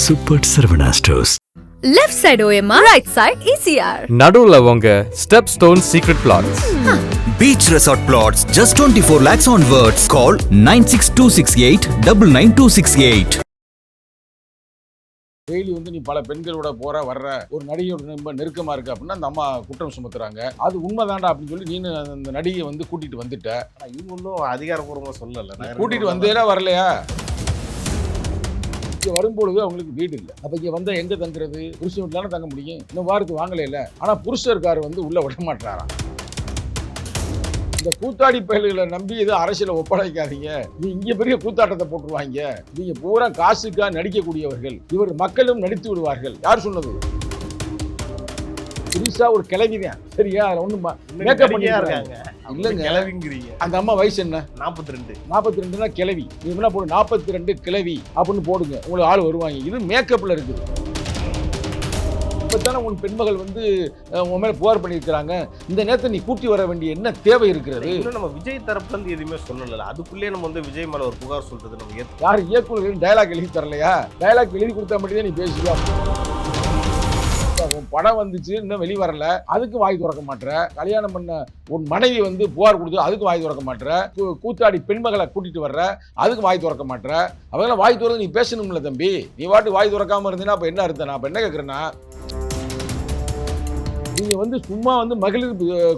Super Saravana stores. Left side OMR, right side ECR. நடுவுல உங்க step stone secret plots. Beach Resort Plots, just 24 lakhs onwards. Call 9626899268. Daily நீ பல பெண்களோட போற வர்ற ஒரு நடிகையோட ரொம்ப நெருக்கமா இருக்கு அப்படின்னா அந்த அம்மா குற்றம் சுமத்துறாங்க. அது உண்மைதான்டா அப்படின்னு சொல்லி நீ அந்த நடிகையை கூட்டிட்டு வந்துட்ட. இவங்க ஒன்றும் அதிகாரப்பூர்வமா சொல்லல. கூட்டிட்டு வந்தேல வரலையா? இங்க வரும்பொழுது அவங்களுக்கு வீடு இல்லை. அப்ப இங்க வந்தா எங்க தங்குறது? புருஷன் வீட்டுல தங்க முடியும். இன்னும் வாரத்துக்கு வாங்கல இல்ல. ஆனா புருஷர்கார் உள்ள விட மாட்டாராம். இந்த கூத்தாடி பயல்களை நம்பி எதுவும் அரசியல ஒப்படைக்காதீங்க. நீ இங்க பெரிய கூத்தாட்டத்தை போட்டுருவாங்க. நீங்க பூரா காசுக்கா நடிக்கக்கூடியவர்கள். இவர் மக்களும் நடித்து விடுவார்கள். யார் சொன்னது? புதுசா ஒரு கிளவிதான். சரியா? ஒண்ணும் மேக்கப் பண்ணியா இருக்காங்க. இல்லங்க கிளவிங்கிறீங்க. அந்த அம்மா வயசு என்ன? 42 கிளவி. நீ என்ன போடு 42 கிளவி அப்படின்னு போடுங்க. உங்களுக்கு ஆள் வருவாங்க. இது மேக்கப்ல இருக்குது. இப்பதானே உன் பெண்மகள் உன் மேல புகார் பண்ணியிருக்கிறாங்க. இந்த நேரத்தை நீ கூட்டி வர வேண்டிய என்ன தேவை இருக்கிறது? இன்னும் நம்ம விஜய் தரப்புல இருந்து எதுவுமே சொல்லல. அதுக்குள்ளே நம்ம விஜய் மேல ஒரு புகார் சொல்றது நம்ம யார் இயக்குநர்கள் டயலாக் எழுதி தரலையா? டயலாக் எழுதி கொடுத்தா மட்டும்தான் நீ பேசுவா. படம் வந்துச்சு, இன்னும் வெளி வரல, அதுக்கு வாய் திறக்க மாட்டேற. கல்யாணம் பண்ண உன் மனைவி புகார் கொடுத்து அதுக்கு வாய் திறக்க மாட்டேற. கூத்தாடி பெண்மகளை கூட்டிட்டு வர்ற, அதுக்கு வாய் திறக்க மாட்டேற. அவங்க வாய் திறந்து நீ பேசணும்ல தம்பி. நீ வாட்டு வாய் திறக்காம இருந்தீங்கன்னா அப்ப என்ன அர்த்தம்? நான் என்ன கேட்கறேன்னா, நீங்க சும்மா மகளிர்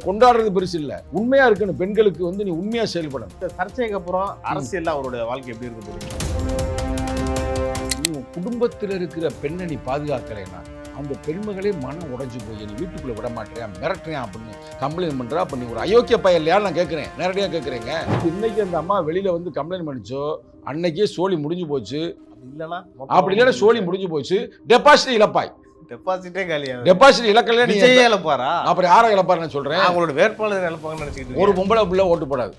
கொண்டாடுறது பெருசு இல்ல. உண்மையா இருக்கணும். பெண்களுக்கு நீ உண்மையா செயல்படணும். இந்த சர்ச்சைக்கு அப்புறம் அரசியல் அவருடைய வாழ்க்கை எப்படி இருக்கு போறீங்க? நீ குடும்பத்தில் இருக்கிற பெண்ணை நீ பாதுகாக்கலைன்னா அந்த பெண்மகளே மனம் உடைஞ்சு போய் நீ வீட்டுக்குள்ள விட மாட்டேன், மிரட்டுறேன் அப்படின்னு கம்ப்ளைண்ட் பண்றா. அப்ப நீ ஒரு அயோக்கிய பையன் இல்லையா? நான் கேட்கிறேன், நேரடியா கேட்கறேங்க. இன்னைக்கு அந்த அம்மா வெளியில கம்ப்ளைண்ட் பண்ணிச்சோ அன்னைக்கே சோழி முடிஞ்சு போச்சு. அப்படி இல்லைன்னா சோழி முடிஞ்சு போச்சு. டெபாசிட் இழப்பாய். டெபாசிட்டே காலியா? டெபாசிட் இழக்கல நீ இழப்பாரா? அப்புறம் யாரை இழப்பாரு? நான் சொல்றேன், அவங்களோட வேட்பாளர் இழப்பாங்கன்னு நினைச்சிட்டு ஒரு பொம்பளை பிள்ளை ஓட்டு போடாது.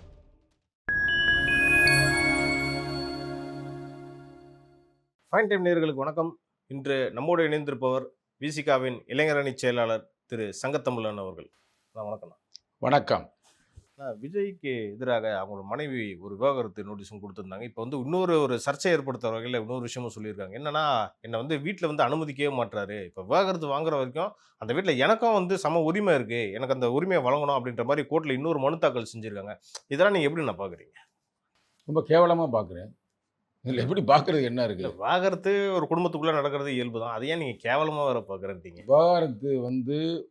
ஃபைன் டைம் நேயர்களுக்கு வணக்கம். இன்று நம்மோடு இணைந்திருப்பவர் விசிகாவின் இளைஞரணி செயலாளர் திரு சங்கத்தமிழன் அவர்கள். வணக்கம். வணக்கம். விஜய்க்கு எதிராக அவங்களோட மனைவி ஒரு விவாகரத்து நோட்டீஸும் கொடுத்துருந்தாங்க. இப்போ இன்னொரு சர்ச்சை ஏற்படுத்துற வகையில் இன்னொரு விஷயமும் சொல்லியிருக்காங்க. என்னன்னா, என்னை வீட்டில் அனுமதிக்கவே மாட்டாரு. இப்போ விவாகரத்து வாங்குற வரைக்கும் அந்த வீட்டில் எனக்கும் சம உரிமை இருக்கு, எனக்கு அந்த உரிமையை வழங்கணும் அப்படின்ற மாதிரி கோர்ட்டில் இன்னொரு மனு தாக்கல் செஞ்சிருக்காங்க. இதெல்லாம் நீங்க எப்படி நான் பாக்குறீங்க? ரொம்ப கேவலமா பாக்குறேன். இதில் எப்படி பார்க்கறது என்ன இருக்குது? விவாகரத்து ஒரு குடும்பத்துக்குள்ளே நடக்கிறது இயல்பு தான். அதையே நீங்கள் கேவலமாக வேற பார்க்குறீங்க. விவாகரத்து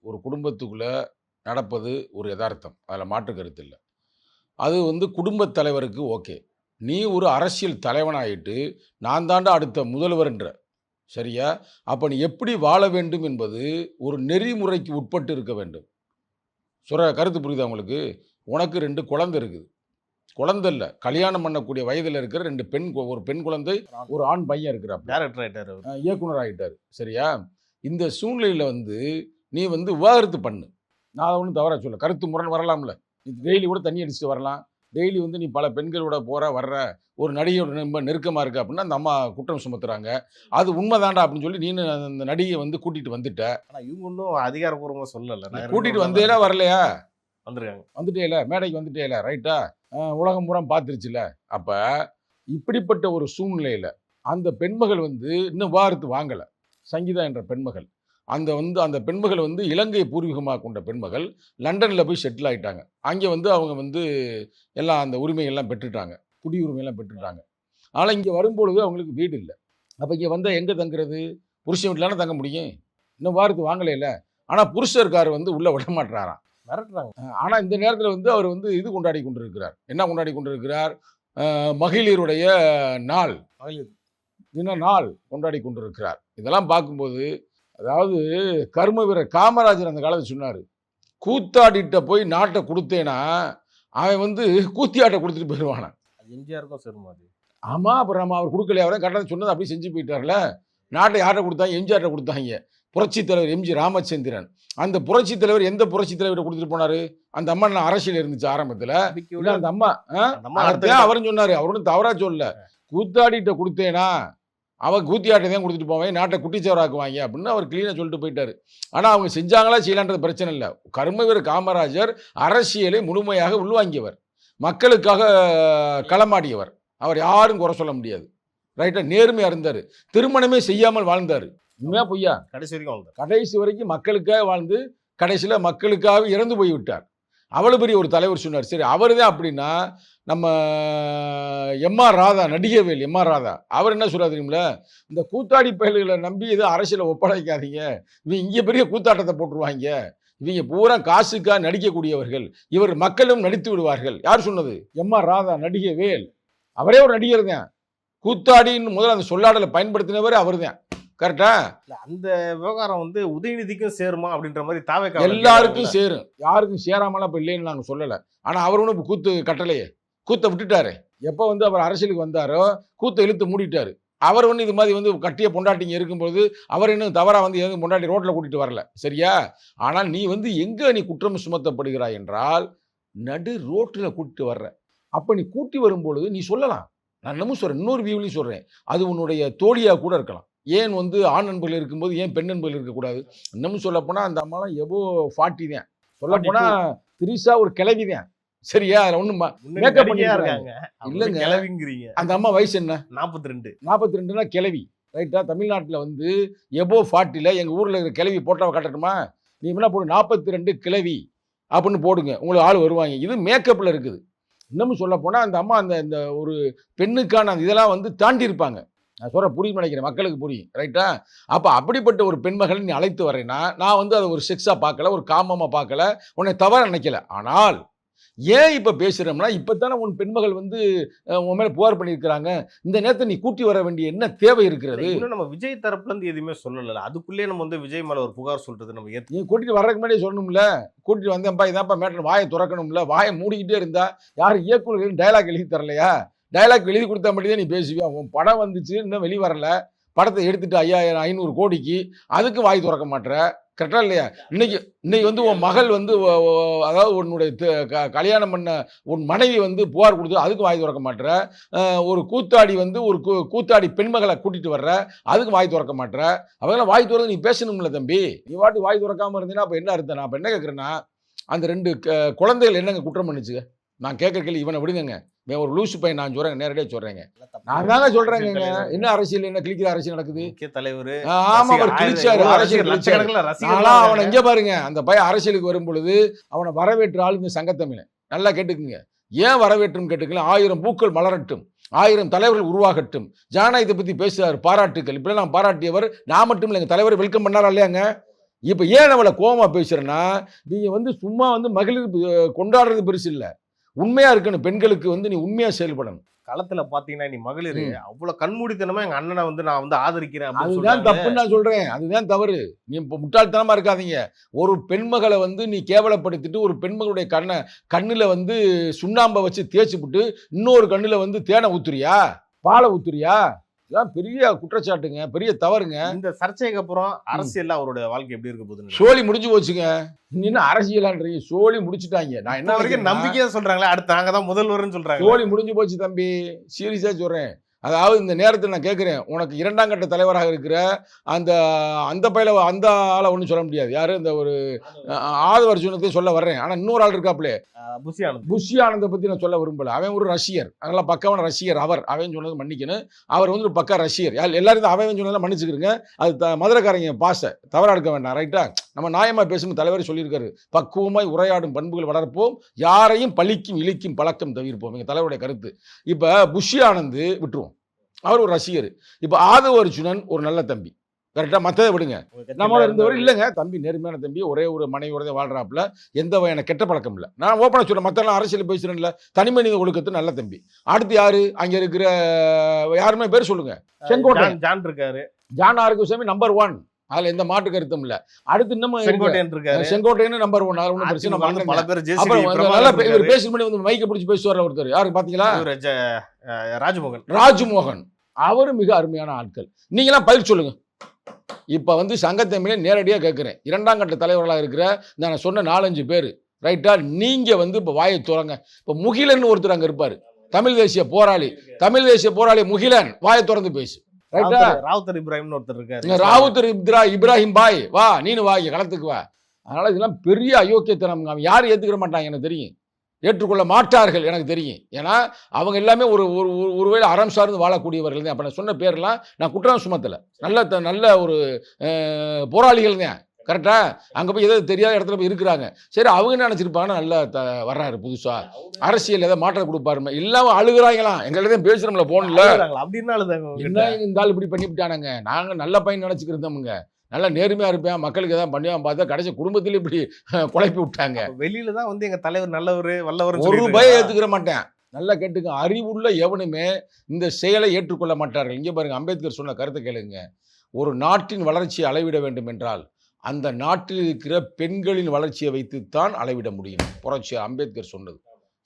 ஒரு குடும்பத்துக்குள்ளே நடப்பது ஒரு யதார்த்தம். அதில் மாற்று கருத்து இல்லை. அது குடும்பத் தலைவருக்கு ஓகே. நீ ஒரு அரசியல் தலைவனாயிட்டு நான் தாண்டா அடுத்த முதல்வர்ன்ற, சரியா? அப்போ நீ எப்படி வாழ வேண்டும் என்பது ஒரு நெறிமுறைக்கு உட்பட்டு இருக்க வேண்டும். கருத்து புரியுதா உங்களுக்கு? உனக்கு 2 குழந்தை இருக்குது. குழந்தை இல்லை, கல்யாணம் பண்ணக்கூடிய வயதில் இருக்கிற 2 ஒரு பெண் குழந்தை, ஒரு ஆண் பையன் இருக்கிறார். டைரக்டர் ஆகிட்டார், இயக்குனர் ஆகிட்டார், சரியா? இந்த சூழ்நிலையில் நீ விவாகரத்து பண்ணு. நான் அதை ஒன்றும் தவறாக சொல்ல. கருத்து முரண் வரலாம்ல. நீ டெய்லி கூட தண்ணி அடிச்சுட்டு வரலாம். டெய்லி நீ பல பெண்களோட போற வர்ற ஒரு நடிகையோட ரொம்ப நெருக்கமாக இருக்கு அப்படின்னா அந்த அம்மா குற்றம் சுமத்துறாங்க. அது உண்மைதான்டா அப்படின்னு சொல்லி நீ அந்த நடிகையை கூட்டிட்டு வந்துட்ட. ஆனால் இவங்க ஒன்றும் அதிகாரப்பூர்வமாக சொல்லலை. கூட்டிட்டு வந்தேல வரலையா? வந்துட்டேல, மேடைக்கு வந்துட்டேல, ரைட்டா? உலகம் பூரா பார்த்துருச்சுல. அப்போ இப்படிப்பட்ட ஒரு சூழ்நிலையில் அந்த பெண்மகள் இன்னும் விவாகரத்து வாங்கலை. சங்கீதா என்ற பெண்மகள் அந்த பெண்மகள் இலங்கை பூர்வீகமாக கொண்ட பெண்மகள் லண்டனில் போய் செட்டில் ஆகிட்டாங்க. அங்கே அவங்க எல்லாம் அந்த உரிமைகள்லாம் பெற்றுட்டாங்க, குடியுரிமையெல்லாம் பெற்றுட்டாங்க. ஆனால் இங்கே வரும்பொழுது அவங்களுக்கு வீடு இல்லை. அப்போ இங்கே வந்தால் எங்கே தங்குறது? புருஷன் வீட்டிலான தங்க முடியும். இன்னும் விவாகரத்து வாங்கலை இல்லை. ஆனால் புருஷர்கார் உள்ள விட மாட்டாராம், மிரட்டுறாங்க. ஆனால் இந்த நேரத்தில் அவர் இது கொண்டாடி கொண்டிருக்கிறார். என்ன கொண்டாடி கொண்டிருக்கிறார்? மகளிருடைய நாள், நாள் கொண்டாடி கொண்டிருக்கிறார். இதெல்லாம் பார்க்கும்போது, அதாவது கர்ம வீரர் காமராஜர் அந்த காலத்தில் சொன்னார், கூத்தாடிட்ட போய் நாட்டை கொடுத்தேன்னா அவன் கூத்தியாட்டை கொடுத்துட்டு போயிடுவானா. எம்ஜிஆருக்கும் சிறுமாதி. ஆமாம், அப்புறம் அவர் கொடுக்கலையே, அவரை கரெக்டாக சொன்னது அப்படியே செஞ்சு போயிட்டார்ல. நாட்டை யார்கிட்ட கொடுத்தாங்க? எம்ஜிஆர்ட்ட கொடுத்தாங்க. புரட்சி தலைவர் எம்ஜி ராமச்சந்திரன். அந்த புரட்சி தலைவர் எந்த புரட்சி தலைவரை கொடுத்துட்டு போனாரு? அந்த அம்மா நான் அரசியல் இருந்துச்சு ஆரம்பத்தில். அந்த அம்மா அவரும் சொன்னாரு, அவரும் தவறா சொல்லல. கூத்தாடிட்ட கொடுத்தேனா அவன் கூத்தியாட்டை தான் கொடுத்துட்டு போவாங்க, நாட்டை குட்டிச்சவராக்குவாங்க அப்படின்னு அவர் கிளீனாக சொல்லிட்டு போயிட்டாரு. ஆனால் அவங்க செஞ்சாங்களா செய்யலான்றது பிரச்சனை இல்லை. கர்மவீரர் காமராஜர் அரசியலை முழுமையாக உள்வாங்கியவர், மக்களுக்காக களமாடியவர். அவர் யாரும் குறை சொல்ல முடியாது. ரைட்டா, நேர்மையா இருந்தாரு, திருமணமே செய்யாமல் வாழ்ந்தாரு. உண்மையா பொய்யா? கடைசி வரைக்கும் வாழ்ந்தார். கடைசி வரைக்கும் மக்களுக்காக வாழ்ந்து கடைசியில் மக்களுக்காக இறந்து போய் விட்டார். அவ்வளவு பெரிய ஒரு தலைவர் சொன்னார். சரி, அவர் தான் அப்படின்னா நம்ம எம்ஆர் ராதா, நடிகவேல் எம்ஆர் ராதா, அவர் என்ன சொல்றாரு தெரியுமில, இந்த கூத்தாடி பயல்களை நம்பி எதுவும் அரசியலை ஒப்படைக்காதீங்க, இவங்க இங்கே பெரிய கூத்தாட்டத்தை போட்டுருவாங்க, இவங்க பூரா காசுக்காக நடிக்கக்கூடியவர்கள், இவர் மக்களும் நடித்து விடுவார்கள். யார் சொன்னது? எம்ஆர் ராதா, நடிகவேல். அவரே ஒரு நடிகர் தான். கூத்தாடின்னு முதல்ல அந்த சொல்லாடலை பயன்படுத்தினவரே அவர் தான். கரெக்டா? அந்த விவகாரம் வந்து உதயநிதிக்கும் சேருமா அப்படின்ற மாதிரி தாவே எல்லாருக்கும் சேரும், யாருக்கும் சேராமலாம் இப்போ இல்லைன்னு நாங்கள் சொல்லலை. ஆனால் அவர் ஒன்றும் இப்போ கூத்து கட்டளையே, கூத்தை விட்டுட்டாரு. எப்போ வந்து அவர் அரசியலுக்கு வந்தாரோ கூத்தை இழுத்து மூடிட்டாரு. அவர் ஒன்று இது மாதிரி வந்து கட்டிய பொண்டாட்டிங்க இருக்கும்போது அவர் இன்னும் தவறாக வந்து எதுவும் பொண்டாட்டி ரோட்டில் கூட்டிகிட்டு வரல, சரியா? ஆனால் நீ வந்து எங்கே நீ குற்றம் சுமத்தப்படுகிறாய் என்றால் நடு ரோட்டில் கூட்டிட்டு வர்ற. அப்போ நீ கூட்டி வரும்பொழுது நீ சொல்லலாம். நான் இன்னமும் சொல்கிறேன், இன்னொரு வியூலையும் சொல்கிறேன், அது உன்னுடைய தோழியாக கூட இருக்கலாம். ஏன் வந்து ஆண் நண்பர்கள் இருக்கும்போது ஏன் பெண் நண்பர்கள் இருக்கக்கூடாது? இன்னமும் சொல்லப்போனால் அந்த அம்மாலாம் எவ்வளோ 40 தான், சொல்லப்போனால் திரிசா ஒரு கிளவி தான், சரியா? அதில் ஒன்றும் மேக்கப் பண்ணிருக்காங்க இல்லைங்க. கிளவிங்கிறீங்க. அந்த அம்மா வயசு என்ன? 42. 42னா கிளவி, ரைட்டா? தமிழ்நாட்டில் வந்து எபோ 40ல் எங்கள் ஊரில் இருக்கிற கிளவி போட்டாவை காட்டணுமா? நீ என்ன போடு, 42 கிளவி அப்படின்னு போடுங்க, உங்களுக்கு ஆள் வருவாங்க. இது மேக்கப்பில் இருக்குது. இன்னமும் சொல்ல போனால் அந்த அம்மா அந்த ஒரு பெண்ணுக்கான அந்த இதெல்லாம் வந்து தாண்டி இருப்பாங்க. நான் சொல்கிற புரியும் நினைக்கிறேன், மக்களுக்கு புரியும், ரைட்டா? அப்போ அப்படிப்பட்ட ஒரு பெண்மகளை நீ அழைத்து வரேன்னா நான் வந்து அதை ஒரு செக்ஸாக பார்க்கல, ஒரு காமமாக பார்க்கல, உன்னை தவற நினைக்கல. ஆனால் ஏன் இப்போ பேசுகிறோம்னா இப்போ தானே உன் பெண்மகள் வந்து உன் மேலே புகார் பண்ணியிருக்கிறாங்க. இந்த நேரத்தை நீ கூட்டி வர வேண்டிய என்ன தேவை இருக்கிறது? இன்னும் நம்ம விஜய் தரப்புல இருந்து எதுவுமே சொல்லல. அதுக்குள்ளே நம்ம வந்து விஜய் மேல ஒரு புகார் சொல்றது நம்ம நீ கூட்டிட்டு வர்றதுக்கு முன்னாடியே சொல்லணும்ல, கூட்டிட்டு வந்தேன்ப்பா இதான்ப்பா மேட்டர், வாயை திறக்கணும்ல. வாயை மூடிக்கிட்டே இருந்தா யாரும் இயக்குநர்கள் டைலாக் எழுதி தரலையா? டைலாக் எழுதி கொடுத்தா மட்டும்தான் நீ பேசுவியா? உன் படம் வந்துச்சு, இன்னும் வெளி வரல, படத்தை எடுத்துட்டு 5000 500 கோடிக்கு, அதுக்கு வாய் திறக்க மாட்டேற. கரெக்டா இல்லையா? இன்னைக்கு வந்து உன் மகள் வந்து அதாவது உன்னுடைய கல்யாணம் பண்ண உன் மனைவி வந்து புகார் கொடுத்து அதுக்கு வாய் திறக்க மாட்டேற. ஒரு கூத்தாடி வந்து ஒரு கூத்தாடி பெண்மகளை கூட்டிட்டு வர்ற, அதுக்கு வாய் திறக்க மாட்டேற. அவங்களாம் வாய் திறந்து நீ பேசணும்ல தம்பி. நீ வாட்டி வாய் திறக்காம இருந்தீங்கன்னா அப்போ என்ன அர்த்தம்? நான் இப்போ என்ன கேட்குறேன்னா, அந்த 2 குழந்தைகள் என்னங்க குற்றம் பண்ணிச்சுங்க? நான் கேட்குற கேள்வி, இவனை விடுங்க, ஒரு லூசு பையன், நான் சொல்றேன், நேரடியாக சொல்றேங்க, நான் தாங்க சொல்றேங்க. என்ன அரசியல், என்ன கிழிக்கிற அரசியல் நடக்குது? தலைவர் ஆமா, அவர் கிழிச்சாரு, அரசியல் அவனை இங்க பாருங்க. அந்த பையன் அரசியலுக்கு வரும் பொழுது அவனை வரவேற்று ஆளுங்க சங்கத்தமிழன், நல்லா கேட்டுக்குங்க. ஏன் வரவேற்றும் கேட்டுக்கலாம்? 1000 பூக்கள் மலரட்டும், 1000 தலைவர்கள் உருவாகட்டும். ஜனநாயகத்தை பத்தி பேசுறாரு, பாராட்டுக்கள். இப்படி நான் பாராட்டியவர் நான் மட்டும் இல்லை, எங்க தலைவர் வெல்கம் பண்ணாரா இல்லையாங்க? இப்ப ஏன் அவளை கோவமா பேசுறேன்னா, நீங்க வந்து சும்மா வந்து மகளிர் கொண்டாடுறது பெருசு இல்லை, உண்மையா இருக்கணும். பெண்களுக்கு வந்து நீ உண்மையா செயல்படணும். களத்துல பாத்தீங்கன்னா நீ மகளிர் அவ்வளவு கண்மூடித்தனமா எங்க அண்ணனை வந்து நான் வந்து ஆதரிக்கிறேன், அதுதான் தப்புன்னு நான் சொல்றேன். அதுதான் தவறு. நீ இப்ப முட்டாள்தனமா இருக்காதீங்க. ஒரு பெண்மகளை வந்து நீ கேவலப்படுத்திட்டு ஒரு பெண்மகளுடைய கண்ணுல வந்து சுண்ணாம்பை வச்சு தேய்ச்சி விட்டு இன்னொரு கண்ணுல வந்து தேனை ஊத்துறியா, பாலை ஊத்துறியா? இதெல்லாம் பெரிய குற்றச்சாட்டுங்க, பெரிய தவறுங்க. இந்த சர்ச்சைக்கு அப்புறம் அரசியல் அவருடைய வாழ்க்கை எப்படி இருக்க போகுது? சோழி முடிஞ்சு போச்சுங்க. இன்னும் அரசியலான்றீங்க, சோழி முடிச்சுட்டாங்க. நான் என்ன வரைக்கும் நம்பிக்கையா சொல்றாங்களே, அடுத்து நாங்க தான் முதல்வர்னு சொல்றாங்க. சோழி முடிஞ்சு போச்சு தம்பி, சீரியஸா சொல்றேன். அதாவது இந்த நேரத்தில் நான் கேட்குறேன், உனக்கு 2ஆம் கட்ட தலைவராக இருக்கிற அந்த பையில அந்த ஆளை ஒன்றும் சொல்ல முடியாது. யாரு? இந்த ஒரு ஆதவர்ஜுனத்தையும் சொல்ல வர்றேன். ஆனால் இன்னொரு ஆள் இருக்காப்லே, புஷி ஆனந்தை பற்றி நான் சொல்ல விரும்பல. அவன் ஒரு ரஷ்யர், அதனால பக்காவான ரஷ்யர். அவன் சொன்னது மன்னிக்கணும், அவர் வந்து ஒரு பக்கா ரஷ்யர். எல்லாரும் அவன் சொன்னதை மன்னிச்சுக்கிறங்க. அது மதுரைக்காரங்க பாச தவறா எடுக்க வேண்டாம், ரைட்டா? நம்ம நியாயமா பேசணும். தலைவர் சொல்லியிருக்காரு, பக்குவமாய் உரையாடும் பண்புகள் வளர்ப்போம், யாரையும் பழிக்கும் இழிக்கும் பழக்கம் தவிர்ப்போம். எங்கள் தலைவருடைய கருத்து. இப்போ புஷி ஆனந்த் விட்டுருவோம், அவர் ஒரு ரசிகர். இப்போ ஆதவ அர்ஜுனன் ஒரு நல்ல தம்பி, கரெக்டாக? மற்றதை விடுங்க, நம்மளோட இருந்தவர் இல்லைங்க தம்பி, நேர்மையான தம்பி, ஒரே ஒரு மனைவியோட வாழ்றாப்புல, எந்த வகையான கெட்ட பழக்கம் இல்லை. நான் ஓப்பனாக சொல்கிறேன், மற்றெல்லாம் அரசியல் பேசுகிறேன் இல்லை, தனி மனித ஒழுக்கத்து நல்ல தம்பி. அடுத்து யாரு அங்கே இருக்கிற யாருமே பேர் சொல்லுங்க? செங்கோட்டை ஜான் இருக்காரு, ஜான் ஆரோக்கியசாமி நம்பர் 1, அதுல எந்த மாற்று கருத்தும் இல்ல. அடுத்து இன்னும் செங்கோட்டையன் நம்பர் 1, அது ஒன்றும் பிரச்சனை. பல பேர் பேசி பண்ணி வந்து மைக்க பிடிச்சி பேசுவார் ஒருத்தர், யாரு பாத்தீங்களா? ராஜ்மோகன். அவரு மிக அருமையான ஆட்கள். நீங்களாம் பதில் சொல்லுங்க. இப்ப வந்து சங்கத்தமிழை நேரடியாக கேட்கிறேன், 2ஆம் கட்ட தலைவர்களாக இருக்கிற நான் சொன்ன 4-5 பேர், ரைட்டா? நீங்க வந்து இப்ப வாயை துறங்க. இப்ப முகிலன் ஒருத்தர் அங்க இருப்பாரு, தமிழ் தேசிய போராளி முகிலன், வாயை திறந்து பேசு. ராவுத்தர் இப்ராஹிம் ஒருத்தர் இருக்காரு, ராவுத்தர் இப்ராஹிம் பாய், வா நீனு வா களத்துக்கு வா. அதனால இதெல்லாம் பெரிய அயோக்கியத்தனம், யாரும் ஏத்துக்கிற மாட்டாங்க எனக்கு தெரியும். ஏற்றுக்கொள்ள மாட்டார்கள் எனக்கு தெரியும். ஏன்னா அவங்க எல்லாமே ஒரு ஒரு ஒருவேளை அறம் சார்ந்து வாழக்கூடியவர்கள் தான். அப்போ நான் சொன்ன பேர்லாம் நான் குற்றம் சுமத்தலை. நல்ல ஒரு போராளிகள் தான். கரெக்டா? அங்கே போய் எதாவது தெரியாத இடத்துல போய் இருக்கிறாங்க. சரி, அவங்க என்ன நினச்சிருப்பாங்கன்னா நல்லா வர்றாரு புதுசாக அரசியல் ஏதாவது மாற்றம் கொடுப்பாருமே. இல்லாமல் அழுகுறாங்களாம். எங்கள்ட்ட தான் பேசுகிறோம்ல போன்ல. அப்படின்னா என்ன இருந்தாலும் இப்படி பண்ணிவிட்டானுங்க. நாங்கள் நல்ல பையன் நினச்சிக்கிறோமுங்க. நல்லா நேர்மையாக இருப்பேன், மக்களுக்கு எதாவது பண்ணுவான் பார்த்தா கடைசி குடும்பத்திலே இப்படி குழப்பி விட்டாங்க. வெளியில தான் வந்து எங்க தலைவர் நல்லவர் வல்லவர் ஒரு பயம் ஏற்றுக்கிற மாட்டேன். நல்லா கேட்டுக்க, அறிவுள்ள எவனுமே இந்த செயலை ஏற்றுக்கொள்ள மாட்டார்கள். இங்கே பாருங்க, அம்பேத்கர் சொன்ன கருத்தை கேளுங்க. ஒரு நாட்டின் வளர்ச்சியை அளவிட வேண்டும் என்றால் அந்த நாட்டில் இருக்கிற பெண்களின் வளர்ச்சியை வைத்துத்தான் அளவிட முடியும். புரட்சி அம்பேத்கர் சொன்னது.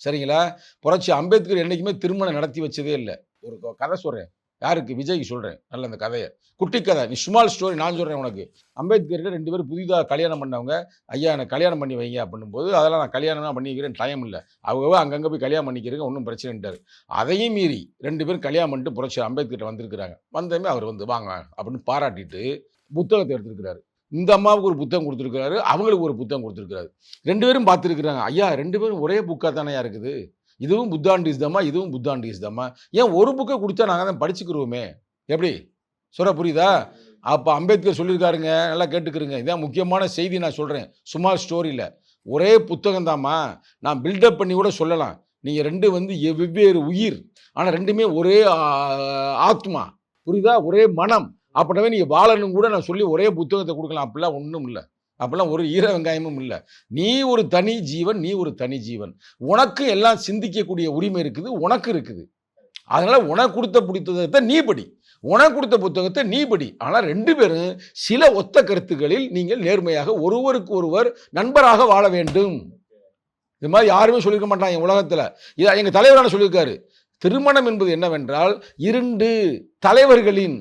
சரிங்களா? புரட்சி அம்பேத்கர் என்றைக்குமே திருமணம் நடத்தி வச்சதே இல்லை. ஒரு கதை சொல்கிறேன், யாருக்கு? விஜய்க்கு சொல்கிறேன். நல்ல அந்த கதையை, குட்டி கதை, நீ ஸ்மால் ஸ்டோரி நான் சொல்கிறேன் உனக்கு. அம்பேத்கர்கிட்ட 2 பேரும் புதிதாக கல்யாணம் பண்ணவங்க, ஐயா எனக்கு கல்யாணம் பண்ணி வைங்க அப்படின்னும்போது, அதெல்லாம் நான் கல்யாணம்லாம் பண்ணி வைக்கிறேன், டைம் இல்லை, அவங்க அங்கங்கே போய் கல்யாணம் பண்ணிக்கிறேங்க, ஒன்றும் பிரச்சனைன்ட்டார். அதையும் மீறி 2 பேரும் கல்யாணம் பண்ணிட்டு புரட்சி அம்பேத்கர்கிட்ட வந்திருக்கிறாங்க. வந்தமே அவர் வந்து வாங்க அப்படின்னு பாராட்டிட்டு புத்தகத்தை எடுத்துருக்கிறாரு. இந்த அம்மாவுக்கு ஒரு புத்தகம் கொடுத்துருக்கிறாரு, அவங்களுக்கு ஒரு புத்தகம் கொடுத்துருக்கிறாரு. 2 பேரும் பார்த்துருக்குறாங்க. ஐயா 2 பேரும் ஒரே புக்காக தானேயா இருக்குது, இதுவும் புத்தாண்டிஸ்தமா இதுவும் புத்தாண்டிஸ்தமா, ஏன் ஒரு புக்கை கொடுத்தா நாங்கள் தான் படிச்சுக்கிருவோமே, எப்படி சொல்ல புரியுதா? அப்போ அம்பேத்கர் சொல்லியிருக்காருங்க, நல்லா கேட்டுக்கிறேங்க. இதான் முக்கியமான செய்தி நான் சொல்கிறேன். சுமார் ஸ்டோரியில் ஒரே புத்தகம் தாம்மா, நான் பில்டப் பண்ணி கூட சொல்லலாம். நீங்கள் 2 வந்து வெவ்வேறு உயிர், ஆனால் 2மே ஒரே ஆத்மா, புரியுதா? ஒரே மனம். அப்படின்னவே நீங்கள் வாழணும் கூட நான் சொல்லி ஒரே புத்தகத்தை கொடுக்கலாம். அப்படிலாம் ஒன்றும் இல்லை, அப்படிலாம் ஒரு ஈர வெங்காயமும் இல்லை. நீ ஒரு தனி ஜீவன், நீ ஒரு தனி ஜீவன், உனக்கு எல்லாம் சிந்திக்கக்கூடிய உரிமை இருக்குது, உனக்கு இருக்குது. அதனால் உனக்கு கொடுத்த புத்தகத்தை நீ படி, உனக்கு கொடுத்த புத்தகத்தை நீ படி. ஆனால் 2 பேரும் சில ஒத்த கருத்துக்களில் நீங்கள் நேர்மையாக ஒருவருக்கு ஒருவர் நண்பராக வாழ வேண்டும். இது மாதிரி யாருமே சொல்லியிருக்க மாட்டாங்க என் உலகத்தில். இதை எங்கள் தலைவரான சொல்லியிருக்காரு. திருமணம் என்பது என்னவென்றால் 2 தலைவர்களின்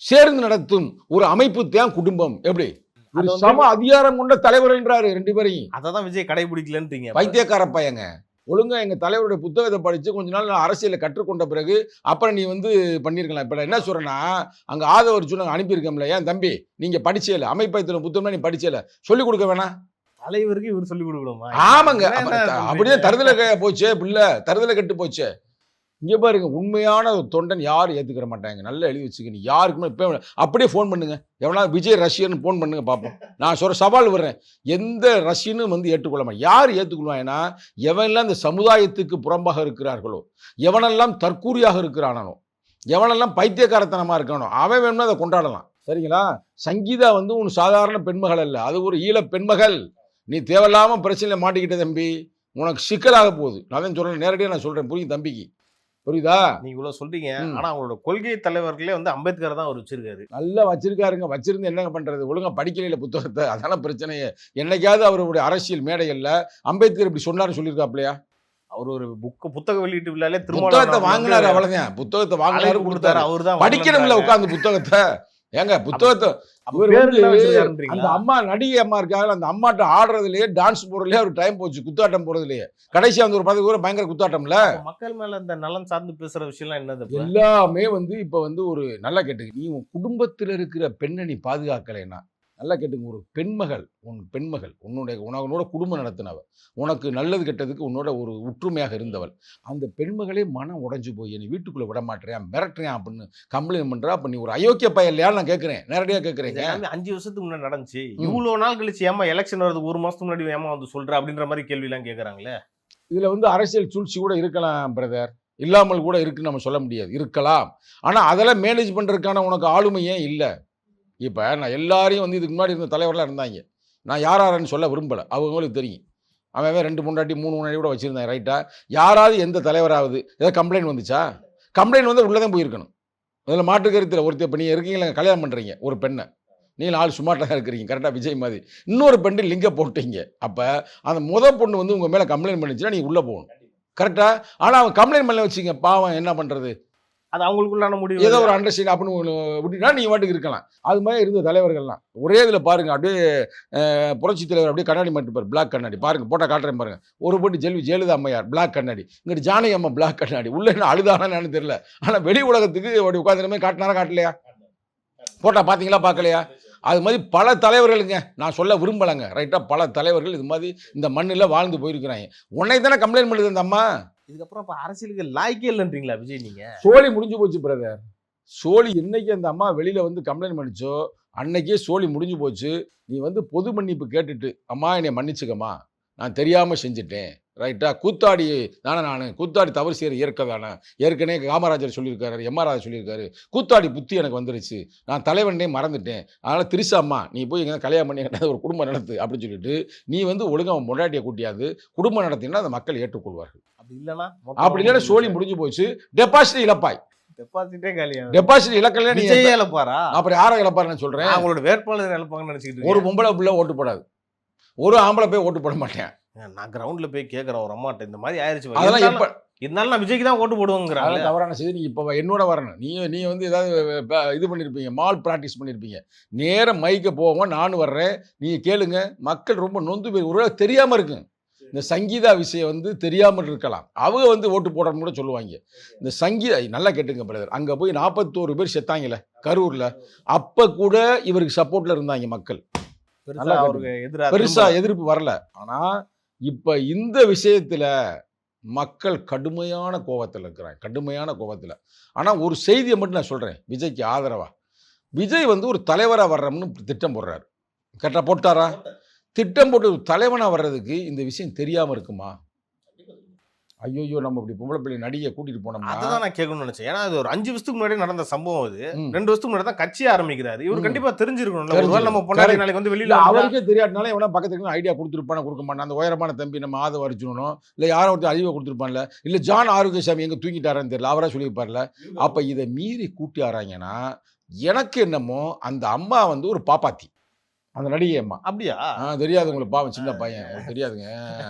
சேர்ந்து நடத்தும் ஒரு அமைப்பு தான் குடும்பம். எப்படி? ஒரு சம அதிகாரம் கொண்ட தலைவர் என்றாரு 2 பேரையும். அதான் விஜய் கடைபிடிக்கலன்றீங்க. பைத்தியக்கார பையங்க. ஒழுங்கா எங்க தலைவருடைய புத்தகத்தை படிச்சு கொஞ்ச நாள் நான் அரசியலை கற்றுக்கொண்ட பிறகு அப்புறம் நீ வந்து பண்ணியிருக்கலாம். இப்ப என்ன சொல்றேன்னா, அங்க ஆதவர் சொன்னாங்க அனுப்பியிருக்கோம்ல, ஏன் தம்பி நீங்க படிச்சேல அமைப்பத்தின புத்தகம்னா நீ படிச்சேல சொல்லிக் கொடுக்க வேணாம் தலைவருக்கு இவர் சொல்லிக் கொடுக்கணுமா? ஆமாங்க, அப்படியே தருதலை போச்சே, பிள்ளை தருதலை கெட்டு போச்சே. இங்கே பாருங்க, உண்மையான ஒரு தொண்டன் யாரும் ஏற்றுக்கிற மாட்டாங்க. நல்லா எழுதி வச்சுக்க. நீ யாருக்குமே இப்போ அப்படியே ஃபோன் பண்ணுங்க, எவனா விஜய் ரஷ்யன்னு ஃபோன் பண்ணுங்க பார்ப்போம். நான் சொல்கிற சவால் வர்றேன், எந்த ரஷ்யனும் வந்து ஏற்றுக்கொள்ளாமா. யார் ஏற்றுக்கொள்வாங்கன்னா, எவனெல்லாம் இந்த சமுதாயத்துக்கு புறம்பாக இருக்கிறார்களோ, எவனெல்லாம் தற்கூரியாக இருக்கிறானோ, எவனெல்லாம் பைத்தியக்காரத்தனமாக இருக்கானோ, அவன் வேணும்னா அதை கொண்டாடலாம். சரிங்களா? சங்கீதா வந்து உன் சாதாரண பெண்மகள் அல்ல, அது ஒரு ஈழ பெண்மகள். நீ தேவையில்லாமல் பிரச்சனையில் மாட்டிக்கிட்ட தம்பி, உனக்கு சிக்கலாக போகுது. நான் தான் சொல்கிறேன், நேரடியாக நான் சொல்கிறேன், புரியும் தம்பிக்கு, புரியுதா? நீங்க இவ்வளவு சொல்றீங்க, ஆனா அவங்களோட கொள்கை தலைவர்களே வந்து அம்பேத்கர் தான் அவர் வச்சிருக்காரு. நல்லா வச்சிருக்காருங்க. வச்சிருந்து என்னங்க பண்றது? ஒழுங்கா படிக்கல புத்தகத்தை, அதான பிரச்சனையே. என்னைக்காவது அவருடைய அரசியல் மேடைகள்ல அம்பேத்கர் இப்படி சொன்னாரு சொல்லியிருக்காப்லையா? அவர் ஒரு புத்தக வெளியீட்டு விழாலே புத்தகத்தை வாங்கினாரு, அவ்வளவுதான். புத்தகத்தை வாங்கினாரு, கொடுத்தாரு. அவர் தான் படிக்கணும்ல உட்காந்து புத்தகத்தை. ஏங்க புத்தகத்தை அந்த அம்மா நடிகை அம்மா இருக்காங்க, அந்த அம்மாட்ட ஆடுறதுலயே டான்ஸ் போறதுலயே ஒரு டைம் போச்சு, குத்தாட்டம் போறதுலயே. கடைசி அந்த ஒரு 10 கூட பயங்கர குத்தாட்டம்ல. மக்கள் மேல இந்த நலன் சார்ந்து பேசுற விஷயம்லாம் என்னது? எல்லாமே வந்து இப்ப வந்து ஒரு நல்லா கேட்டுக்க, நீ உன் குடும்பத்தில் இருக்கிற பெண்ணை நீ பாதுகாக்கலைன்னா, நல்லா கேட்டுங்க, ஒரு பெண்மகள் உன்னோட குடும்பம் நடத்தினவ, உனக்கு நல்லது கெட்டதுக்கு உன்னோட ஒரு ஒற்றுமையாக இருந்தவள், அந்த பெண்மகளே மனம் உடைஞ்சு போய் நீ வீட்டுக்குள்ள விட மாட்டேன், மிரட்டுறேன் அப்படின்னு கம்ப்ளைண்ட் பண்றா. அப்ப நீ ஒரு அயோக்கிய பையன் இல்லையான்னு நான் கேட்கிறேன், நேரடியாக கேட்கிறேங்க. 5 வருஷத்துக்கு முன்னாடி நடந்துச்சு, இவ்வளவு நாள் கழிச்சு ஏமா எலெக்ஷன் வருது, 1 மாசத்துக்கு முன்னாடி ஏமா வந்து சொல்ற அப்படின்ற மாதிரி கேள்வி எல்லாம் கேட்கறாங்களே. இதுல வந்து அரசியல் சூழ்ச்சி கூட இருக்கலாம் பிரதர், இல்லாமல் கூட இருக்குன்னு நம்ம சொல்ல முடியாது, இருக்கலாம். ஆனா அதெல்லாம் மேனேஜ் பண்றதுக்கான உனக்கு ஆளுமை ஏன் இல்லை? இப்போ நான் எல்லாரையும் வந்து இதுக்கு முன்னாடி இருந்த தலைவரெலாம் இருந்தாங்க, நான் யாராருன்னு சொல்ல விரும்பலை, அவங்களுக்கு தெரியும். அவன் 2 முன்னாடி 3 முன்னாடி கூட வச்சுருந்தேன், ரைட்டா? யாராவது எந்த தலைவராவது ஏதாவது கம்ப்ளைண்ட் வந்துச்சா? கம்ப்ளைண்ட் வந்து உள்ளே தான் போயிருக்கணும், அதில் மாற்று கருத்தில். ஒருத்தர் இப்போ நீங்கள் இருக்கீங்களா, கல்யாணம் பண்ணுறீங்க ஒரு பெண்ணை, நீங்கள் ஆள் சுமார்ட்டாக இருக்கிறீங்க, கரெக்டாக விஜய் மாதிரி, இன்னொரு பெண்ணு லிங்க போட்டீங்க. அப்போ அந்த பொண்ணு வந்து உங்கள் மேலே கம்ப்ளைண்ட் பண்ணிச்சுன்னா நீங்கள் உள்ளே போகணும், கரெக்டாக? ஆனால் அவன் கம்ப்ளைண்ட் பண்ணல வச்சுங்க, பாவம் என்ன பண்ணுறது, அது அவங்களுக்குள்ளான முடிவு, ஏதோ ஒரு அண்டர்ஸ்டாண்ட் அப்படின்னு விட்டுனா நீ வாட்டுக்கு இருக்கலாம். அது மாதிரி இருந்த தலைவர்கள்லாம் ஒரே இதில் பாருங்க, அப்படியே புரட்சி தலைவர் அப்படியே கண்ணாடி மாட்டிப்பார், பிளாக் கண்ணாடி பாருங்க, போட்டால் காட்டுறேன் பாருங்க. ஒரு போட்டு ஜெயலலிதா அம்மையார் பிளாக் கண்ணாடி, இங்கிட்டு ஜானகி அம்மா பிளாக் கண்ணாடி, உள்ள என்ன அழுதானு தெரியல. ஆனால் வெளி உலகத்துக்கு அப்படி உட்காந்துருமே காட்டினாரா காட்டலையா? போட்டா பார்த்தீங்களா பார்க்கலையா? அது மாதிரி பல தலைவர்களுங்க, நான் சொல்ல விரும்பலைங்க, ரைட்டாக பல தலைவர்கள் இது மாதிரி இந்த மண்ணில் வாழ்ந்து போயிருக்கிறாங்க. உன்னை தானே கம்ப்ளைண்ட் பண்ணுது அந்த அம்மா. இதுக்கப்புறம் இப்போ அரசியலுக்கு லாய்க்கே இல்லைன்றீங்களா விஜய் நீங்க? சோழி முடிஞ்சு போச்சு பிரதர். சோழி என்னைக்கு அந்த அம்மா வெளியில் வந்து கம்ப்ளைண்ட் பண்ணிச்சோ அன்னைக்கே சோழி முடிஞ்சு போச்சு. நீ வந்து பொது மன்னிப்பு கேட்டுட்டு, அம்மா என்னை மன்னிச்சுக்கம்மா, நான் தெரியாமல் செஞ்சுட்டேன், ரைட்டா, கூத்தாடி தானே நான், கூத்தாடி தவறு செய்கிற இயற்கை தானே, ஏற்கனவே காமராஜர் சொல்லியிருக்காரு, எம்ஆர் ராஜா சொல்லியிருக்காரு, கூத்தாடி புத்தி எனக்கு வந்துருச்சு, நான் தலைவனே மறந்துட்டேன், அதனால் திரிசாம்மா நீ போய் எங்கே கல்யாணம் பண்ணி ஒரு குடும்பம் நடத்து அப்படின்னு சொல்லிட்டு நீ வந்து ஒழுங்காக முன்னாடியை கூட்டியாது குடும்பம் நடத்தினா அந்த மக்கள் ஏற்றுக்கொள்வார்கள். அப்படி இல்லைன்னா சோழி முடிஞ்சு போச்சு, டெபாசிட் இழப்பாய். டெபாசிட்டே காலியா? டெபாசிட் இழக்கல நீ விஜய் இழப்பாரா? அப்புறம் யாரை இழப்பாருன்னு சொல்றேன். அவங்களோட வேட்பாளர் இழப்பாங்கன்னு நினைச்சிட்டு ஒரு பொம்பளை பிள்ளை ஓட்டு போடாது, ஒரு ஆம்பளை போய் ஓட்டு போட மாட்டேன். நான் கிரவுண்ட்ல போய் கேட்கறேன் ஒரு அம்மாட்ட, இந்த மாதிரி ஆயிருச்சு, அதெல்லாம் எப்ப இருந்தாலும் நான் விஜய்க்கு தான் ஓட்டு போடுவோங்கிறாங்க. அதெல்லாம் தவறான செய்தி. நீ இப்போ என்னோட வரணும், நீ வந்து ஏதாவது இது பண்ணியிருப்பீங்க, மால் ப்ராக்டிஸ் பண்ணியிருப்பீங்க. நேரம் மைக்க போவோம், நானும் வர்றேன், நீங்கள் கேளுங்க. மக்கள் ரொம்ப நொந்து போய் ஒரு தெரியாமல் இருக்குங்க. இந்த சங்கீதா விஷயம் வந்து தெரியாமல் இருக்கலாம், அவங்க வந்து ஓட்டு போடணும்னு கூட சொல்லுவாங்க. இந்த சங்கீதா நல்லா கேட்டுங்க பிரதர், அங்கே போய் 41 பேர் செத்தாங்கல்ல கரூரில், அப்போ கூட இவருக்கு சப்போர்ட்டில் இருந்தாங்க மக்கள், பெருசாக எதிர்ப்பு வரல. ஆனால் இப்போ இந்த விஷயத்தில் மக்கள் கடுமையான கோபத்தில் இருக்கிறாங்க, கடுமையான கோபத்தில். ஆனால் ஒரு செய்தியை மட்டும் நான் சொல்கிறேன், விஜய்க்கு ஆதரவா விஜய் வந்து ஒரு தலைவராக வர்றோம்னு திட்டம் போடுறாரு. கரெக்டாக போட்டாரா? திட்டம் போட்டு தலைவனாக வர்றதுக்கு இந்த விஷயம் தெரியாமல் இருக்குமா? ஐயோ, நம்ம இப்படி பொம்பளை பிள்ளை நடிகை கூட்டிட்டு போனோம்னா, அதான் நான் கேட்கணும்னு நினைச்சேன். ஏன்னா அது ஒரு 5 வருஷத்துக்கு முன்னாடி நடந்த சம்பவம். அது 2 வருஷத்துக்கு முன்னாடி தான் கட்சி ஆரம்பிக்கிறாரு. இவர் கண்டிப்பா தெரிஞ்சிருக்கணும்ல. ஒருவேளை நம்ம பொண்டாட்டி நாளைக்கு வந்து வெளியில அவருக்கே தெரியாதனால இவனா பக்கத்துக்கு ஐடியா கொடுத்துருப்பான கொடுக்க மாட்டான். அந்த உயரமான தம்பி நம்ம ஆதவ அர்ஜுனனோ இல்லை யாரோ ஒருத்தர் அறிவை கொடுத்துருப்பான்ல, இல்லை ஜான் ஆரோக்கியசாமி எங்கே தூங்கிட்டாரான்னு தெரியல, அவராக சொல்லியிருப்பார்ல. அப்போ இதை மீறி கூட்டி ஆறாங்கன்னா எனக்கு என்னமோ அந்த அம்மா வந்து ஒரு பாப்பாத்தி, அந்த நடிகை அம்மா. அப்படியா? தெரியாது உங்களுக்கு, பாவம் சின்ன பையன், உங்களுக்கு தெரியாதுங்க.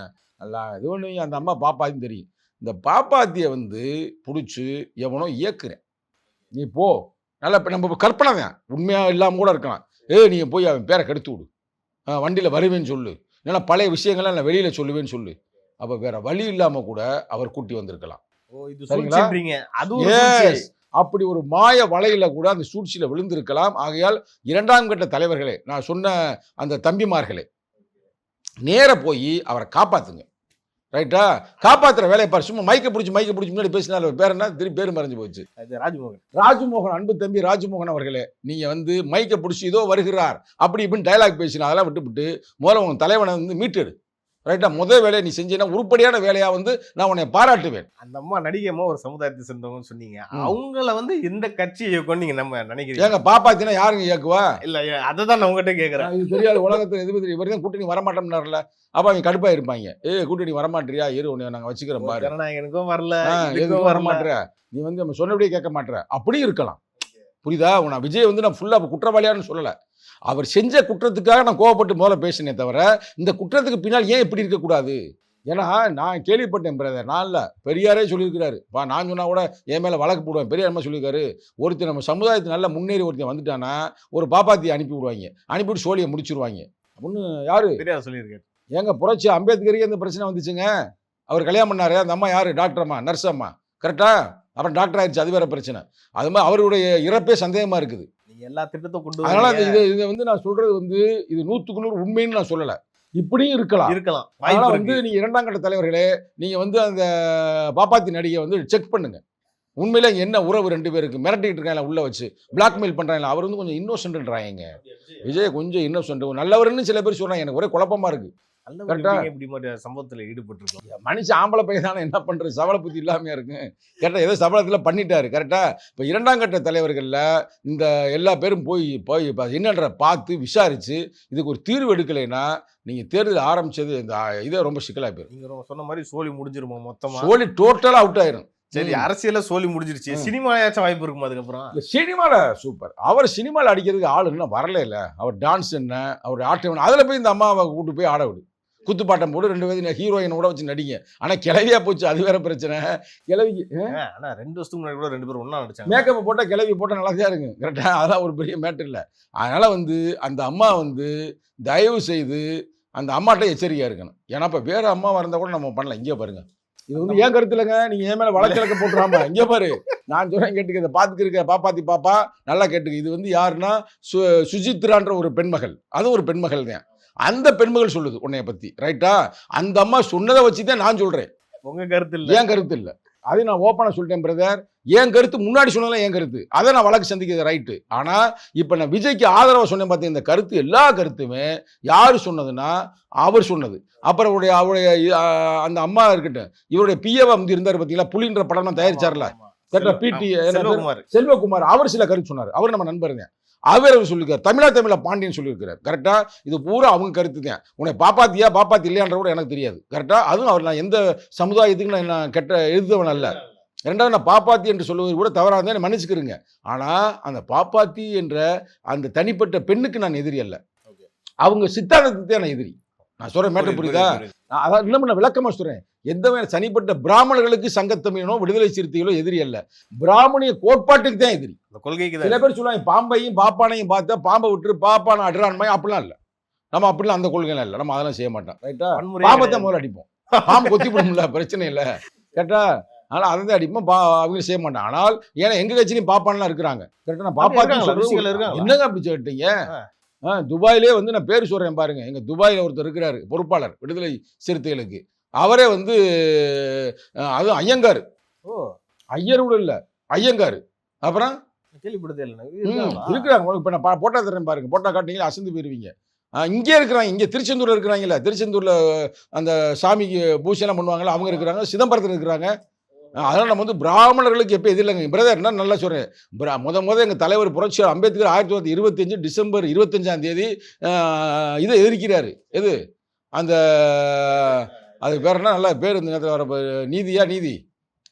நல்லா இது ஒன்று, அந்த அம்மா பாப்பாத்தின்னு தெரியும். இந்த பாப்பாத்தியை வந்து பிடிச்சி எவனோ இயக்குறேன், நீ போ, நல்லா நம்ம கற்பனை தான், உண்மையாக இல்லாமல் கூட இருக்கலாம். நீங்கள் போய் அவன் பேரை கெடுத்து விடு, வண்டியில் வருவேன்னு சொல்லு, இல்லைன்னா பழைய விஷயங்கள்லாம் நான் வெளியில் சொல்லுவேன்னு சொல்லு. அப்போ வேற வழி இல்லாமல் கூட அவர் கூட்டி வந்திருக்கலாம். அப்படி ஒரு மாய வலையில கூட அந்த சூழ்ச்சியில் விழுந்திருக்கலாம். ஆகையால் 2ஆம் கட்ட தலைவர்களே, நான் சொன்ன அந்த தம்பிமார்களே, நேர போய் அவரை காப்பாற்றுங்க, ரைட்டா? காப்பாற்றுற வேலையை பாரு. சும்மா மைக்க பிடிச்சி முன்னாடி பேசினால பேர் என்ன, திருப்பி பேர் மறைஞ்சு போச்சு. ராஜ்மோகன், அன்பு தம்பி ராஜ்மோகன் அவர்களே, நீங்கள் வந்து மைக்க பிடிச்சி இதோ வருகிறார் அப்படி இப்படின்னு டைலாக் பேசினா அதெல்லாம் விட்டுவிட்டு முதல்ல உங்கள் தலைவனை வந்து மீட்டெடு, ரைட்டா? முதல் வேலையை நீ செஞ்சீங்கன்னா உருப்படியான வேலையா வந்து நான் உன்னை பாராட்டுவேன். அந்த அம்மா நடிகைமா ஒரு சமுதாயத்தை சேர்ந்தவங்கன்னு சொன்னீங்க, அவங்கள வந்து எந்த கட்சியை இயக்கும் நீங்க நம்ம நினைக்கிறீங்க? ஏங்க பாப்பாத்தினா யாருங்க இயக்குவா? இல்ல அதை தான் நான் உங்ககிட்ட கேட்கறேன். இது தெரியாது உலகத்தில் எது இவர் தான் கூட்டணி வரமாட்டோம்னார்ல, அப்போ அவங்க கடுப்பா இருப்பாங்க. கூட்டணி வரமாட்டியா, இரு உன்னை நாங்கள் வச்சுக்கிறோம் பாரு, எனக்கும் வரல, எதுக்கும் வரமாட்டுற, நீ வந்து நம்ம சொன்னபடியே கேட்க மாட்டேற, அப்படியும் இருக்கலாம். புரியுதா? நான் விஜய் வந்து நான் ஃபுல்லாக குற்றவாளியான்னு சொல்லலை, அவர் செஞ்ச குற்றத்துக்காக நான் கோவப்பட்டு முதல்ல பேசினே தவிர இந்த குற்றத்துக்கு பின்னால் ஏன் இப்படி இருக்கக்கூடாது. ஏன்னா நான் கேள்விப்பட்டேன் பிரதர், நான் இல்லை, பெரியாரே சொல்லியிருக்கிறாரு. நான் சொன்னால் கூட என் மேலே வழக்கு போடுவேன். பெரியார் என்ன சொல்லியிருக்காரு, ஒருத்தர் நம்ம சமுதாயத்தை நல்லா முன்னேறி ஒருத்தர் வந்துட்டானா ஒரு பாப்பாத்தியை அனுப்பி விடுவாங்க, அனுப்பிவிட்டு சோழியை முடிச்சிருவாங்க அப்படின்னு யாரு பெரியார் சொல்லியிருக்காரு. ஏங்க புரட்சி அம்பேத்கருக்கு இந்த பிரச்சனை வந்துச்சுங்க, அவர் கல்யாணம் பண்ணாரு, அந்த அம்மா யாரு, டாக்டர் அம்மா, நர்ஸ் அம்மா, கரெக்டா? அப்புறம் டாக்டர் ஆயிடுச்சு, அது வேற பிரச்சனை. அது மாதிரி அவருடைய இறப்பே சந்தேகமா இருக்குது. எல்லா திட்டத்தை கொண்டு அதனால இதை வந்து நான் சொல்றது வந்து இது 100க்கு 100 உண்மைன்னு நான் சொல்லலை, இப்படியும் இருக்கலாம். அதனால வந்து நீங்க 2ஆம் கட்ட தலைவர்களே, நீங்க வந்து அந்த பாப்பாத்தி நடிகை வந்து செக் பண்ணுங்க, உண்மையில என்ன உறவு 2 பேருக்கு, மிரட்டிட்டு இருக்காங்க உள்ள வச்சு பிளாக்மெயில் பண்றாங்க. அவர் வந்து கொஞ்சம் இன்னோசென்ட்ன்றாங்க, விஜய் கொஞ்சம் இன்னோசென்ட், நல்லவர்னு சில பேர் சொல்றாங்க. எனக்கு ஒரே குழப்பமா இருக்கு. சம்பவத்தில் ஈடுபட்டு மனுஷன் ஆம்பளை பையன் தானே, என்ன பண்றது, சபல புத்தி இல்லாமையா இருக்கு. கரெக்டா ஏதோ சபலத்தில் பண்ணிட்டாரு, கரெக்டா? இப்போ 2ஆம் கட்ட தலைவர்களில் இந்த எல்லா பேரும் போய் என்னன்ற பார்த்து விசாரிச்சு இதுக்கு ஒரு தீர்வு எடுக்கலைன்னா நீங்க தேர்தல் ஆரம்பிச்சது இந்த இதே ரொம்ப சிக்கலா போயிடும். நீங்க சொன்ன மாதிரி சோழி முடிஞ்சிருமா, மொத்தமா சோழி டோட்டலா அவுட் ஆயிரும். சரி, அரசியல சோழி முடிஞ்சிருச்சு, சினிமாயாச்சும் வாய்ப்பு இருக்குமா அதுக்கப்புறம்? சினிமால சூப்பர், அவர் சினிமாவில் அடிக்கிறதுக்கு ஆள் இன்னும் வரல இல்லை, அவர் டான்ஸ் என்ன, அவர் ஆட்டம், அதில் போய் இந்த அம்மாவை கூட்டு போய் ஆட விடு, குத்துப்பாட்டம் போட்டு 2 பேரும் ஹீரோயினோட வச்சு நடிங்க. ஆனால் கிளவியா போச்சு, அது வேற பிரச்சனை. கிளவிக்கு ஆனால் 2 வருஷத்துக்கு முன்னாடி கூட 2 பேரும் ஒன்றா நடிச்சாங்க. மேக்கப் போட்டால் கிளவி போட்டால் நல்லா தான் இருக்குங்க, கரெக்டாக? அதெல்லாம் ஒரு பெரிய மேட்டர் இல்லை. அதனால் வந்து அந்த அம்மா வந்து தயவு செய்து அந்த அம்மாட்ட எச்சரிக்கையாக இருக்கணும். ஏன்னா இப்போ வேறு அம்மாவாக இருந்தால் கூட நம்ம பண்ணலாம். இங்கே பாருங்கள், இது வந்து ஏன் கருத்து இல்லைங்க. நீங்க ஏன் மேல வழக்கிழக்க போட்டுறாம இங்க பாரு, நான் சொல்றேன் கேட்டுக்க. இதை பார்த்துட்டு இருக்க பாப்பாத்தி பாப்பா நல்லா கேட்டுக்க. இது வந்து யாருன்னா சுஜித்ரான்ற ஒரு பெண்மகள், அது ஒரு பெண்மகள் தான். அந்த பெண்மகள் சொல்லுது உன்னைய பத்தி, ரைட்டா? அந்த அம்மா சொன்னதை வச்சுதான் நான் சொல்றேன். உங்க கருத்து இல்ல, ஏன் கருத்து இல்ல. அதை நான் ஓப்பனா சொல்லிட்டேன் பிரதர். என் கருத்து முன்னாடி சொன்னதுல என் கருத்து, அதை நான் வழக்கு சந்திக்கிறது ரைட்டு. ஆனா இப்ப நான் விஜய்க்கு ஆதரவா சொன்னேன் பார்த்தீங்க, இந்த கருத்து எல்லா கருத்துமே யாரு சொன்னதுன்னா அவர் சொன்னது. அப்புறம் அவருடைய அந்த அம்மா இருக்கட்டும், இவருடைய பிஏவா வந்து இருந்தாரு பார்த்தீங்களா, புலின்ற படம் தயாரிச்சார்ல பிடி செல்வகுமார், அவர் சில கருத்து சொன்னார். அவர் நம்ம நண்பருங்க. அவர் சொல்லியிருக்காரு, தமிழா பாண்டியன் சொல்லியிருக்கிறார். கரெக்டா? இது பூரா அவங்க கருத்து தான். உன்னை பாப்பாத்தி இல்லையான்ற கூட எனக்கு தெரியாது. கரெக்டா? அதுவும் அவர் நான் எந்த சமுதாயத்துக்கு நான் கெட்ட எழுதுவன் அல்ல. ரெண்டாவது, நான் பாப்பாத்தி என்று சொல்லுவது கூட தவறாக இருந்தால் மன்னிச்சுக்கிறேங்க. ஆனால் அந்த பாப்பாத்தி என்ற அந்த தனிப்பட்ட பெண்ணுக்கு நான் எதிரி அல்ல, அவங்க சித்தாந்தத்துக்கு தான் நான் எதிரி. நான் சொல்ற மேட்டர் புரியுதா? அதான் இன்னும் நான் விளக்கமா சொல்றேன். எந்த தனிப்பட்ட பிராமணர்களுக்கு சங்கத்தமிழனோ விடுதலை சிறுத்தைகளோ எதிரி அல்ல, பிராமணிய கோட்பாட்டுக்கு தான் எதிரி. சில பேர் சொல்லுவாங்க பாம்பையும் பாப்பானையும் பார்த்தா பாம்பை விட்டு பாப்பான அட்ரான்மை, அப்படிலாம் இல்லை. நம்ம அப்படிலாம் அந்த கொள்கைலாம் இல்லை, நம்ம அதெல்லாம் செய்ய மாட்டோம். ரைட்டா? பாம்பத்தை முதல்ல அடிப்போம், பாம்பு கொத்தி போடும்ல, பிரச்சனை இல்லை. கரெக்டா? ஆனால் அதை தான் அடிப்போம், அவங்க செய்ய மாட்டாங்க. ஆனால் ஏன்னா எங்க கட்சியிலையும் பாப்பான்லாம் இருக்கிறாங்க. கரெக்டா? நான் பாப்பாத்தி என்னங்க அப்படி சொல்லிட்டீங்க? துபாயிலே வந்து நான் பேர் சொல்றேன் பாருங்க. எங்க துபாயில ஒருத்தர் இருக்கிறாரு, பொறுப்பாளர் விடுதலை சிறுத்தைகளுக்கு. அவரே வந்து அது ஐயங்காரு, ஐயர் கூட இல்ல, ஐயங்காரு. அப்புறம் இருக்கிறாங்க. இப்ப நான் போட்டா தரேன் பாருங்க, போட்டா காட்டினீங்களா அசந்து போயிருவீங்க. இங்கே இருக்கிறாங்க, இங்கே திருச்செந்தூர்ல இருக்கிறாங்கல்ல, திருச்செந்தூர்ல அந்த சாமிக்கு பூஜைலாம் பண்ணுவாங்கல்ல, அவங்க இருக்கிறாங்க. சிதம்பரத்தில் இருக்கிறாங்க. அதனால் நம்ம வந்து பிராமணர்களுக்கு எப்போ எதிரில்லைங்க பிரதர். என்ன நல்லா சொல்கிறேன். முத எங்கள் தலைவர் புரட்சியாளர் அம்பேத்கர் 1925 டிசம்பர் 25ஆம் தேதி இதை எதிர்க்கிறாரு. எது அந்த அதுக்கு பேர் என்ன, நல்ல பேர் இந்த நேரத்தில் வர நீதி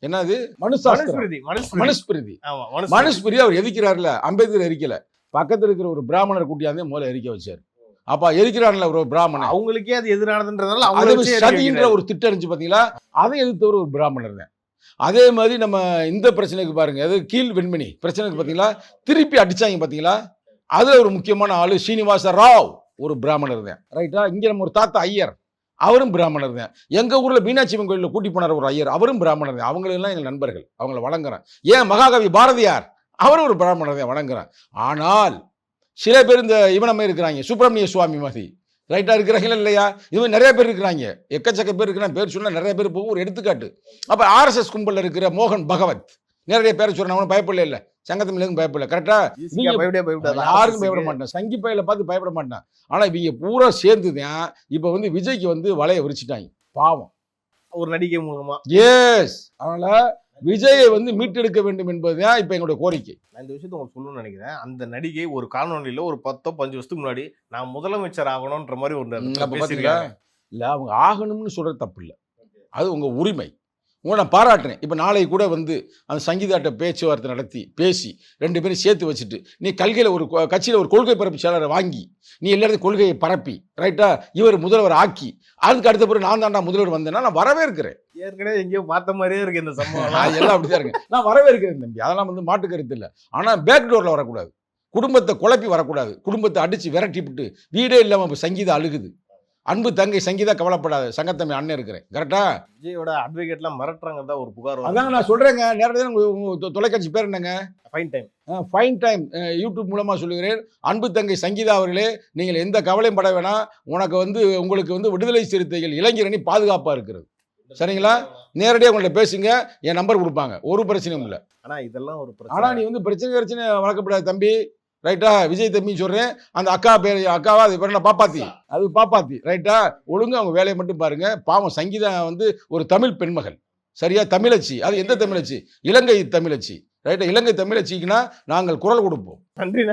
என்னது, மனுஸ்மிருதி அவர் எதிர்க்கிறார்ல, அம்பேத்கர் எரிக்கல. பக்கத்தில் இருக்கிற ஒரு பிராமணர் கூட்டியாந்தே முதல்ல எரிக்க வச்சார். அப்ப எரிக்கிறான்ல ஒரு பிராமணன், அவங்களுக்கே அது எதிரானதுன்றதால சதின்ற ஒரு திட்டம் இருந்துச்சு பார்த்தீங்களா, அதை எதிர்த்தவர் ஒரு பிராமணர் தான். அதே மாதிரி நம்ம இந்த பிரச்சனைக்கு பாருங்க, அது கீழ் வெண்மணி பிரச்சனைக்கு பார்த்தீங்களா, திருப்பி அடிச்சாங்க பார்த்தீங்களா, அதுல ஒரு முக்கியமான ஆளு ஸ்ரீனிவாச ராவ், ஒரு பிராமணர் தான். ரைட்டா? இங்க நம்ம ஒரு தாத்தா ஐயர், அவரும் பிராமணர் தான். எங்க ஊர்ல மீனாட்சி அம்மன் கோயிலில் கூட்டி போனார் ஒரு ஐயர், அவரும் பிராமணர் தான். அவங்களெல்லாம் எங்கள் நண்பர்கள், அவங்கள வணங்குறேன். ஏன் மகாகவி பாரதியார், அவரும் ஒரு பிராமணர் தான், வணங்குறேன். ஆனால் சில பேர் இந்த இவனமே இருக்கிறாங்க, சுப்பிரமணிய சுவாமி மாதிரி, ரைட்டா இருக்கிறாங்களா இல்லையா? இது நிறைய பேர் இருக்கிறாங்க, எக்கச்சக்க பேர் இருக்கிறாங்க. பேர் சொன்னா நிறைய பேர் போகும். ஒரு எடுத்துக்காட்டு, அப்ப RSS கும்பல்ல இருக்கிற மோகன் பகவத், நிறைய பேர் சொல்றாங்க, அவனும் பயப்படல இல்ல, சங்கத்தமிழுக்கும் பயப்படல. கரெக்டா? யாருக்கும் பயப்பட மாட்டேன், சங்கி பயில பார்த்து பயப்பட மாட்டேன். ஆனா இவங்க பூரா சேர்ந்துதான் இப்ப வந்து விஜய்க்கு வந்து வலைய விரிச்சிட்டாங்க, பாவம், ஒரு நடிகை மூலமா. எஸ், அதனால விஜயை வந்து மீட்டெடுக்க வேண்டும் என்பதுதான் இப்ப எங்களுடைய கோரிக்கை. நான் இந்த விஷயத்த உங்களுக்கு சொல்லணும்னு நினைக்கிறேன். அந்த நடிகை ஒரு காணொலியில ஒரு 10-15 வருஷத்துக்கு முன்னாடி நான் முதலமைச்சர் ஆகணும்ன்ற மாதிரி ஒரு இல்ல, அவங்க ஆகணும்னு சொல்றது தப்பு இல்லை, அது உங்க உரிமை, உங்களை நான் பாராட்டுறேன். இப்போ நாளை கூட வந்து அந்த சங்கீதாட்ட பேச்சுவார்த்தை நடத்தி பேசி 2 பேரும் சேர்த்து வச்சுட்டு, நீ கல்கையில் ஒரு கட்சியில் ஒரு கொள்கை பரப்பு செயலரை வாங்கி நீ எல்லாத்தையும் கொள்கையை பரப்பி, ரைட்டா, இவர் முதல்வர் ஆக்கி, அதுக்கு அடுத்த பிறகு நான் தாண்டா முதல்வர் வந்தேன்னா நான் வரவேற்கிறேன். ஏற்கனவே எங்கேயோ பார்த்த மாதிரியே இருக்கு இந்த சம்பவம். எல்லாம் அப்படிதான் இருக்கு, நான் வரவேற்கிறேன் தம்பி, அதெல்லாம் வந்து மாட்டு கருத்து இல்லை. ஆனால் பேக் டோரில் வரக்கூடாது, குடும்பத்தை குழப்பி வரக்கூடாது, குடும்பத்தை அடித்து விரட்டிவிட்டு வீடே இல்லாமல் இப்போ சங்கீதா அழுகுது. அன்பு தங்கை சங்கீதா கவலைப்படாத, சங்கத்தம்பி அண்ணன் இருக்கிறேன். கரெக்டா? விஜயோட அட்வொகேட்லாம் மிரட்டுறாங்க ஒரு புகார். அதாங்க நான் சொல்றேங்க, நேரடியாக தொலைக்காட்சி பேர் என்னங்க, ஃபைன் டைம் யூடியூப் மூலமா சொல்லுகிறேன். அன்பு தங்கை சங்கீதா அவர்களே, நீங்கள் எந்த கவலையும் பட வேணாம், உனக்கு வந்து உங்களுக்கு வந்து விடுதலை சிறுத்தைகள் இளைஞரணி பாதுகாப்பா இருக்கிறது, சரிங்களா? நேரடியாக உங்கள்ட்ட பேசுங்க, என் நம்பர் கொடுப்பாங்க, ஒரு பிரச்சனையும் இல்லை. ஆனா இதெல்லாம் ஒரு பிரச்சனை. ஆனா நீ வந்து பிரச்சனை வளர்க்கப்படாது தம்பி, ரைட்டா? விஜய் தம்பி சொல்றேன், அந்த அக்கா பேர் அக்காவா, அது பேர் என்ன, பாப்பாத்தி, அது பாப்பாத்தி, ரைட்டா? ஒழுங்கு அவங்க வேலையை மட்டும் பாருங்க. பாவம் சங்கீதா வந்து ஒரு தமிழ் பெண்மகள், சரியா? தமிழச்சி, அது எந்த தமிழச்சி? இலங்கை தமிழச்சி, ரைட்டா? இலங்கை தமிழச்சிக்குன்னா நாங்கள் குரல் கொடுப்போம். நன்றி.